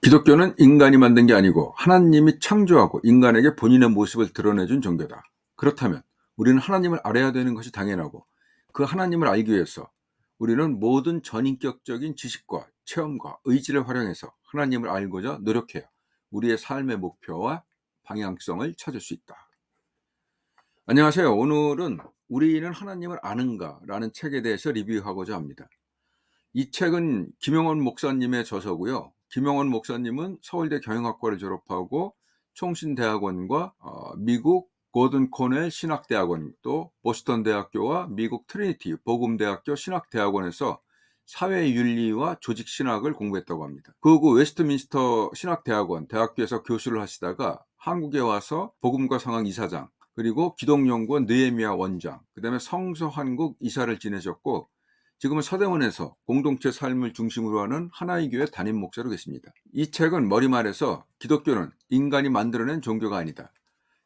기독교는 인간이 만든 게 아니고 하나님이 창조하고 인간에게 본인의 모습을 드러내준 종교다. 그렇다면 우리는 하나님을 알아야 되는 것이 당연하고, 그 하나님을 알기 위해서 우리는 모든 전인격적인 지식과 체험과 의지를 활용해서 하나님을 알고자 노력해야 우리의 삶의 목표와 방향성을 찾을 수 있다. 안녕하세요. 오늘은 우리는 하나님을 아는가? 라는 책에 대해서 리뷰하고자 합니다. 이 책은 김영원 목사님의 저서고요. 김영원 목사님은 서울대 경영학과를 졸업하고 총신대학원과 미국 고든 코넬 신학대학원, 또 보스턴 대학교와 미국 트리니티 복음대학교 신학대학원에서 사회윤리와 조직신학을 공부했다고 합니다. 그 후 웨스트민스터 신학대학원 대학교에서 교수를 하시다가 한국에 와서 복음과 상황 이사장, 그리고 기독연구원 느헤미야 원장, 그 다음에 성서한국 이사를 지내셨고, 지금은 서대문에서 공동체 삶을 중심으로 하는 하나의 교회 담임 목사로 계십니다. 이 책은 머리말에서 기독교는 인간이 만들어낸 종교가 아니다.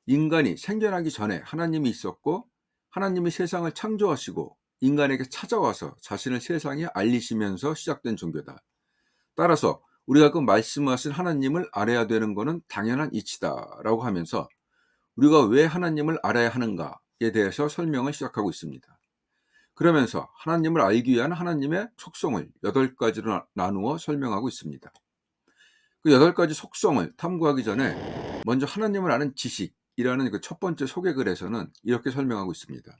인간이 생겨나기 전에 하나님이 있었고, 하나님이 세상을 창조하시고 인간에게 찾아와서 자신을 세상에 알리시면서 시작된 종교다. 따라서 우리가 그 말씀하신 하나님을 알아야 되는 것은 당연한 이치다라고 하면서 우리가 왜 하나님을 알아야 하는가에 대해서 설명을 시작하고 있습니다. 그러면서 하나님을 알기 위한 하나님의 속성을 8가지로 나누어 설명하고 있습니다. 그 8가지 속성을 탐구하기 전에 먼저 하나님을 아는 지식이라는 그 첫 번째 소개글에서는 이렇게 설명하고 있습니다.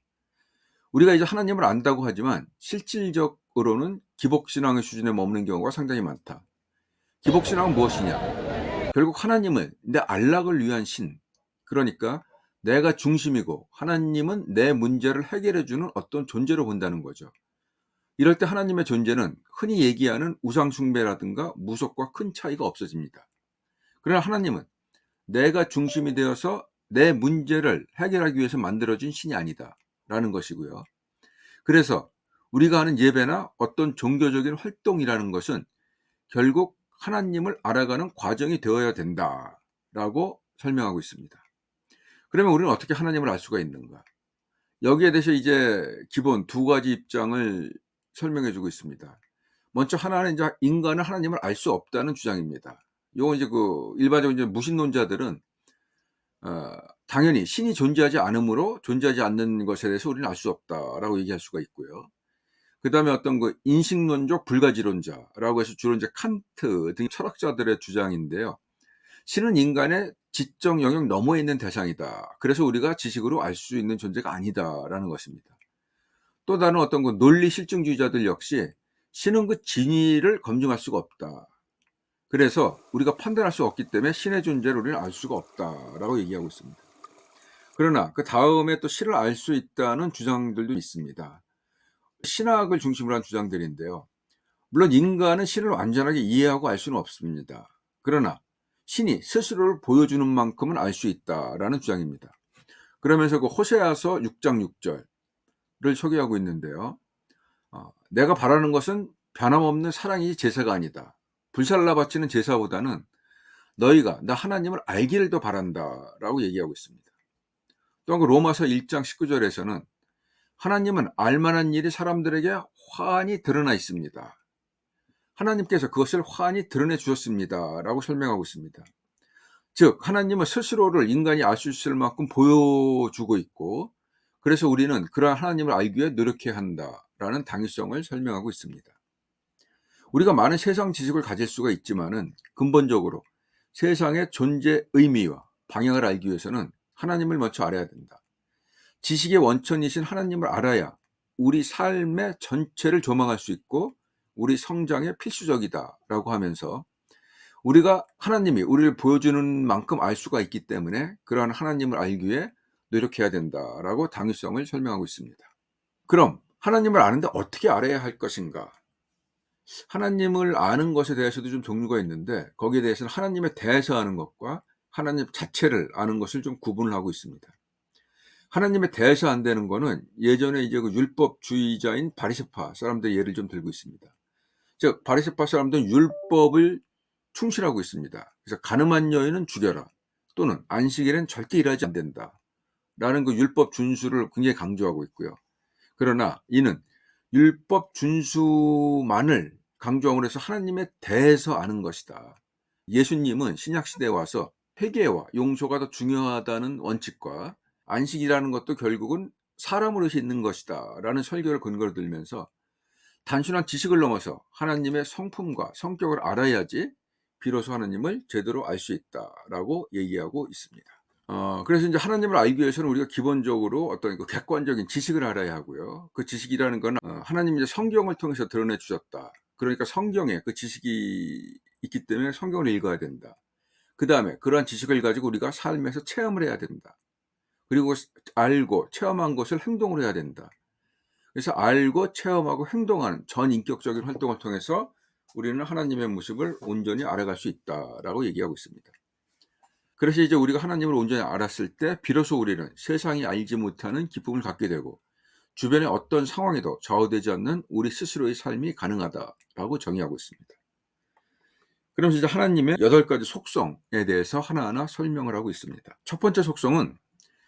우리가 이제 하나님을 안다고 하지만 실질적으로는 기복신앙의 수준에 머무는 경우가 상당히 많다. 기복신앙은 무엇이냐? 결국 하나님을 내 안락을 위한 신, 그러니까 내가 중심이고 하나님은 내 문제를 해결해주는 어떤 존재로 본다는 거죠. 이럴 때 하나님의 존재는 흔히 얘기하는 우상숭배라든가 무속과 큰 차이가 없어집니다. 그러나 하나님은 내가 중심이 되어서 내 문제를 해결하기 위해서 만들어진 신이 아니다 라는 것이고요. 그래서 우리가 하는 예배나 어떤 종교적인 활동이라는 것은 결국 하나님을 알아가는 과정이 되어야 된다라고 설명하고 있습니다. 그러면 우리는 어떻게 하나님을 알 수가 있는가? 여기에 대해서 이제 기본 2가지 입장을 설명해 주고 있습니다. 먼저 하나는 이제 인간은 하나님을 알 수 없다는 주장입니다. 요건 이제 그 일반적으로 이제 무신론자들은 당연히 신이 존재하지 않으므로 존재하지 않는 것에 대해서 우리는 알 수 없다라고 얘기할 수가 있고요. 그다음에 어떤 그 인식론적 불가지론자라고 해서 주로 이제 칸트 등 철학자들의 주장인데요. 신은 인간의 지적 영역 너머에 있는 대상이다. 그래서 우리가 지식으로 알 수 있는 존재가 아니다라는 것입니다. 또 다른 어떤 그 논리 실증주의자들 역시 신은 그 진위를 검증할 수가 없다. 그래서 우리가 판단할 수 없기 때문에 신의 존재를 우리는 알 수가 없다라고 얘기하고 있습니다. 그러나 그 다음에 또 신을 알 수 있다는 주장들도 있습니다. 신학을 중심으로 한 주장들인데요. 물론 인간은 신을 완전하게 이해하고 알 수는 없습니다. 그러나 신이 스스로를 보여주는 만큼은 알 수 있다라는 주장입니다. 그러면서 그 호세아서 6장 6절을 소개하고 있는데요. 내가 바라는 것은 변함없는 사랑이 제사가 아니다. 불살라 바치는 제사보다는 너희가 나 하나님을 알기를 더 바란다라고 얘기하고 있습니다. 또한 그 로마서 1장 19절에서는 하나님은 알만한 일이 사람들에게 환히 드러나 있습니다. 하나님께서 그것을 환히 드러내 주셨습니다 라고 설명하고 있습니다. 즉 하나님은 스스로를 인간이 알 수 있을 만큼 보여주고 있고, 그래서 우리는 그러한 하나님을 알기 위해 노력해야 한다라는 당위성을 설명하고 있습니다. 우리가 많은 세상 지식을 가질 수가 있지만은 근본적으로 세상의 존재 의미와 방향을 알기 위해서는 하나님을 먼저 알아야 된다. 지식의 원천이신 하나님을 알아야 우리 삶의 전체를 조망할 수 있고 우리 성장에 필수적이다라고 하면서, 우리가 하나님이 우리를 보여주는 만큼 알 수가 있기 때문에 그러한 하나님을 알기 위해 노력해야 된다라고 당위성을 설명하고 있습니다. 그럼 하나님을 아는데 어떻게 알아야 할 것인가? 하나님을 아는 것에 대해서도 좀 종류가 있는데, 거기에 대해서는 하나님에 대해서 아는 것과 하나님 자체를 아는 것을 좀 구분을 하고 있습니다. 하나님에 대해서 안다는 거는 예전에 이제 그 율법주의자인 바리새파 사람들의 예를 좀 들고 있습니다. 즉 바리새파 사람들은 율법을 충실하고 있습니다. 그래서 가늠한 여인은 죽여라, 또는 안식일엔 절대 일하지 않는다 라는 그 율법 준수를 굉장히 강조하고 있고요. 그러나 이는 율법 준수만을 강조함으로 해서 하나님에 대해서 아는 것이다, 예수님은 신약 시대에 와서 회개와 용서가 더 중요하다는 원칙과 안식이라는 것도 결국은 사람으로 있는 것이다라는 설교를 근거로 들면서 단순한 지식을 넘어서 하나님의 성품과 성격을 알아야지 비로소 하나님을 제대로 알 수 있다라고 얘기하고 있습니다. 그래서 이제 하나님을 알기 위해서는 우리가 기본적으로 어떤 그 객관적인 지식을 알아야 하고요. 그 지식이라는 건 하나님이 이제 성경을 통해서 드러내 주셨다. 그러니까 성경에 그 지식이 있기 때문에 성경을 읽어야 된다. 그다음에 그러한 지식을 가지고 우리가 삶에서 체험을 해야 된다. 그리고 알고 체험한 것을 행동을 해야 된다. 그래서 알고 체험하고 행동하는 전인격적인 활동을 통해서 우리는 하나님의 모습을 온전히 알아갈 수 있다라고 얘기하고 있습니다. 그래서 이제 우리가 하나님을 온전히 알았을 때 비로소 우리는 세상이 알지 못하는 기쁨을 갖게 되고 주변의 어떤 상황에도 좌우되지 않는 우리 스스로의 삶이 가능하다라고 정의하고 있습니다. 그러면서 이제 하나님의 8가지 속성에 대해서 하나하나 설명을 하고 있습니다. 첫 번째 속성은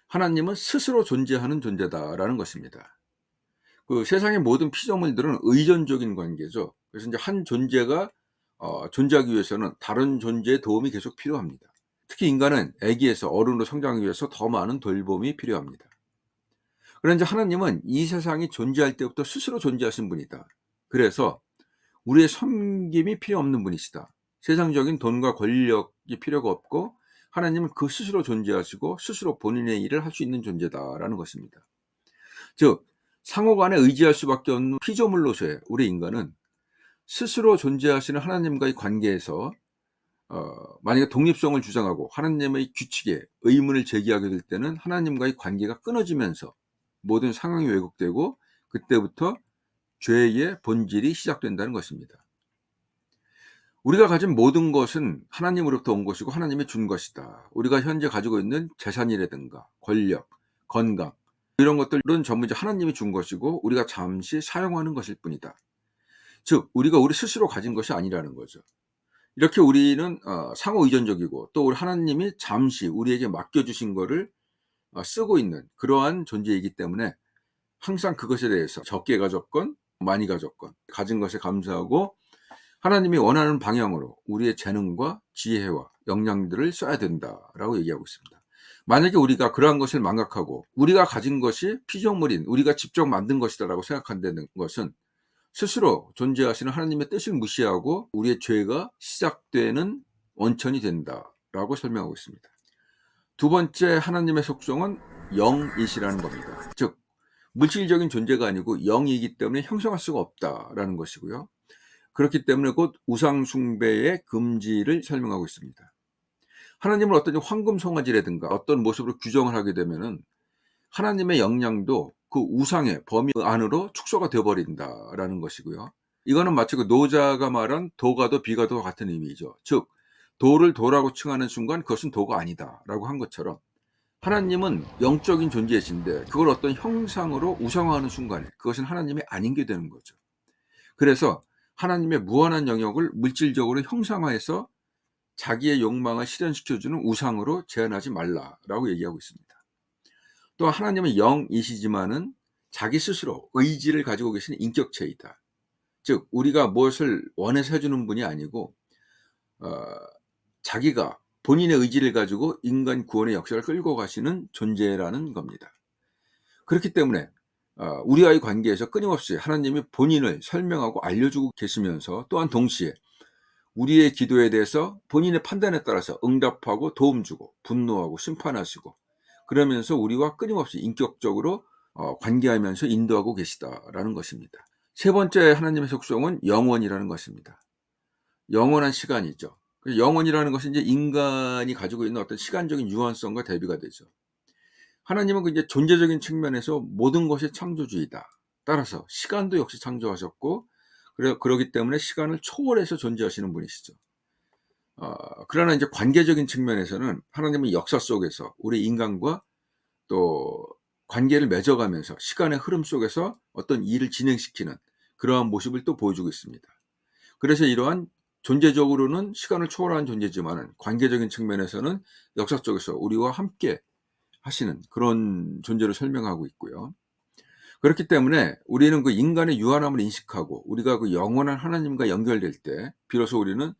하나님은 스스로 존재하는 존재다라는 것입니다. 그 세상의 모든 피조물들은 의존적인 관계죠. 그래서 이제 한 존재가 존재하기 위해서는 다른 존재의 도움이 계속 필요합니다. 특히 인간은 아기에서 어른으로 성장하기 위해서 더 많은 돌봄이 필요합니다. 그런데 하나님은 이 세상이 존재할 때부터 스스로 존재하신 분이다. 그래서 우리의 섬김이 필요 없는 분이시다. 세상적인 돈과 권력이 필요가 없고 하나님은 그 스스로 존재하시고 스스로 본인의 일을 할 수 있는 존재다라는 것입니다. 즉 상호간에 의지할 수밖에 없는 피조물로서의 우리 인간은 스스로 존재하시는 하나님과의 관계에서 만약에 독립성을 주장하고 하나님의 규칙에 의문을 제기하게 될 때는 하나님과의 관계가 끊어지면서 모든 상황이 왜곡되고 그때부터 죄의 본질이 시작된다는 것입니다. 우리가 가진 모든 것은 하나님으로부터 온 것이고 하나님이 준 것이다. 우리가 현재 가지고 있는 재산이라든가 권력, 건강 이런 것들은 전부 이제 하나님이 준 것이고 우리가 잠시 사용하는 것일 뿐이다. 즉 우리가 우리 스스로 가진 것이 아니라는 거죠. 이렇게 우리는 상호 의존적이고 또 우리 하나님이 잠시 우리에게 맡겨주신 것을 쓰고 있는 그러한 존재이기 때문에 항상 그것에 대해서 적게 가졌건 많이 가졌건 가진 것에 감사하고 하나님이 원하는 방향으로 우리의 재능과 지혜와 역량들을 써야 된다라고 얘기하고 있습니다. 만약에 우리가 그러한 것을 망각하고 우리가 가진 것이 피조물인 우리가 직접 만든 것이다라고 생각한다는 것은 스스로 존재하시는 하나님의 뜻을 무시하고 우리의 죄가 시작되는 원천이 된다라고 설명하고 있습니다. 두 번째 하나님의 속성은 영이시라는 겁니다. 즉 물질적인 존재가 아니고 영이기 때문에 형성할 수가 없다라는 것이고요. 그렇기 때문에 곧 우상 숭배의 금지를 설명하고 있습니다. 하나님을 어떤 황금 송아지라든가 어떤 모습으로 규정을 하게 되면은 하나님의 역량도 그 우상의 범위 안으로 축소가 되어버린다라는 것이고요. 이거는 마치 그 노자가 말한 도가도 비가도 같은 의미죠. 즉 도를 도라고 칭하는 순간 그것은 도가 아니다라고 한 것처럼 하나님은 영적인 존재이신데 그걸 어떤 형상으로 우상화하는 순간에 그것은 하나님이 아닌 게 되는 거죠. 그래서 하나님의 무한한 영역을 물질적으로 형상화해서 자기의 욕망을 실현시켜주는 우상으로 제한하지 말라라고 얘기하고 있습니다. 또 하나님은 영이시지만은 자기 스스로 의지를 가지고 계신 인격체이다. 즉 우리가 무엇을 원해서 해주는 분이 아니고 자기가 본인의 의지를 가지고 인간 구원의 역사를 끌고 가시는 존재라는 겁니다. 그렇기 때문에 우리와의 관계에서 끊임없이 하나님이 본인을 설명하고 알려주고 계시면서 또한 동시에 우리의 기도에 대해서 본인의 판단에 따라서 응답하고 도움 주고 분노하고 심판하시고 그러면서 우리와 끊임없이 인격적으로 관계하면서 인도하고 계시다라는 것입니다. 세 번째 하나님의 속성은 영원이라는 것입니다. 영원한 시간이죠. 영원이라는 것은 이제 인간이 가지고 있는 어떤 시간적인 유한성과 대비가 되죠. 하나님은 이제 존재적인 측면에서 모든 것이 창조주의다. 따라서 시간도 역시 창조하셨고 그러기 때문에 시간을 초월해서 존재하시는 분이시죠. 그러나 이제 관계적인 측면에서는 하나님은 역사 속에서 우리 인간과 또 관계를 맺어가면서 시간의 흐름 속에서 어떤 일을 진행시키는 그러한 모습을 또 보여주고 있습니다. 그래서 이러한 존재적으로는 시간을 초월하는 존재지만 관계적인 측면에서는 역사 속에서 우리와 함께 하시는 그런 존재로 설명하고 있고요. 그렇기 때문에 우리는 그 인간의 유한함을 인식하고 우리가 그 영원한 하나님과 연결될 때 비로소 우리는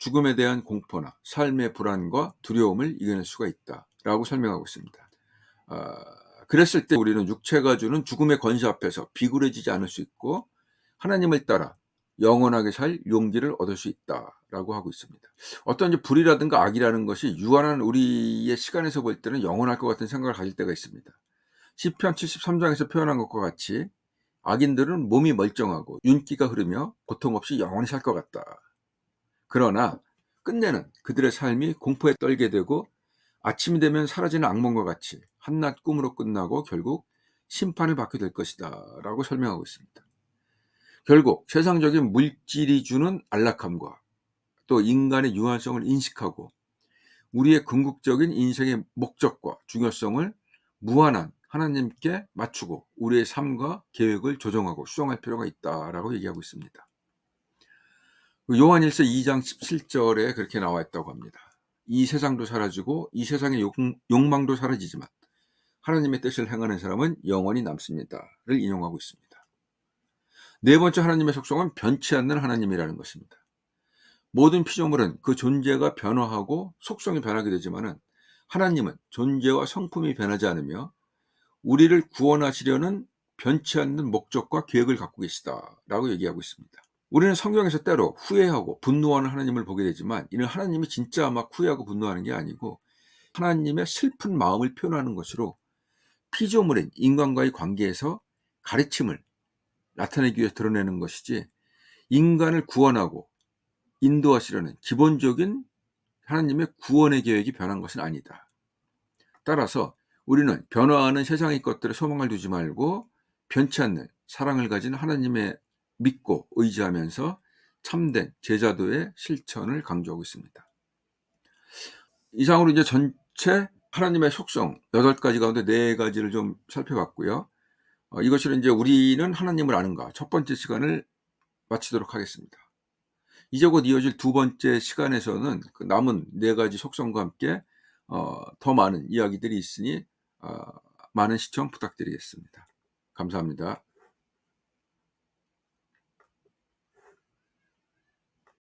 죽음에 대한 공포나 삶의 불안과 두려움을 이겨낼 수가 있다라고 설명하고 있습니다. 그랬을 때 우리는 육체가 주는 죽음의 권세 앞에서 비굴해지지 않을 수 있고 하나님을 따라 영원하게 살 용기를 얻을 수 있다라고 하고 있습니다. 어떤 이제 불이라든가 악이라는 것이 유한한 우리의 시간에서 볼 때는 영원할 것 같은 생각을 가질 때가 있습니다. 시편 73장에서 표현한 것과 같이 악인들은 몸이 멀쩡하고 윤기가 흐르며 고통 없이 영원히 살 것 같다. 그러나 끝내는 그들의 삶이 공포에 떨게 되고 아침이 되면 사라지는 악몽과 같이 한낱 꿈으로 끝나고 결국 심판을 받게 될 것이다 라고 설명하고 있습니다. 결국 세상적인 물질이 주는 안락함과 또 인간의 유한성을 인식하고 우리의 궁극적인 인생의 목적과 중요성을 무한한 하나님께 맞추고 우리의 삶과 계획을 조정하고 수정할 필요가 있다라고 얘기하고 있습니다. 요한일서 2장 17절에 그렇게 나와 있다고 합니다. 이 세상도 사라지고 이 세상의 욕망도 사라지지만 하나님의 뜻을 행하는 사람은 영원히 남습니다를 인용하고 있습니다. 네 번째 하나님의 속성은 변치 않는 하나님이라는 것입니다. 모든 피조물은 그 존재가 변화하고 속성이 변하게 되지만은 하나님은 존재와 성품이 변하지 않으며 우리를 구원하시려는 변치 않는 목적과 계획을 갖고 계시다라고 얘기하고 있습니다. 우리는 성경에서 때로 후회하고 분노하는 하나님을 보게 되지만 이는 하나님이 진짜 막 후회하고 분노하는 게 아니고 하나님의 슬픈 마음을 표현하는 것으로 피조물인 인간과의 관계에서 가르침을 나타내기 위해 드러내는 것이지 인간을 구원하고 인도하시려는 기본적인 하나님의 구원의 계획이 변한 것은 아니다. 따라서 우리는 변화하는 세상의 것들에 소망을 두지 말고 변치 않는 사랑을 가진 하나님의 믿고 의지하면서 참된 제자도의 실천을 강조하고 있습니다. 이상으로 이제 전체 하나님의 속성 8가지 가운데 4가지를 좀 살펴봤고요. 이것으로 이제 우리는 하나님을 아는가 첫 번째 시간을 마치도록 하겠습니다. 이제 곧 이어질 두 번째 시간에서는 그 남은 4가지 속성과 함께 더 많은 이야기들이 있으니 많은 시청 부탁드리겠습니다. 감사합니다.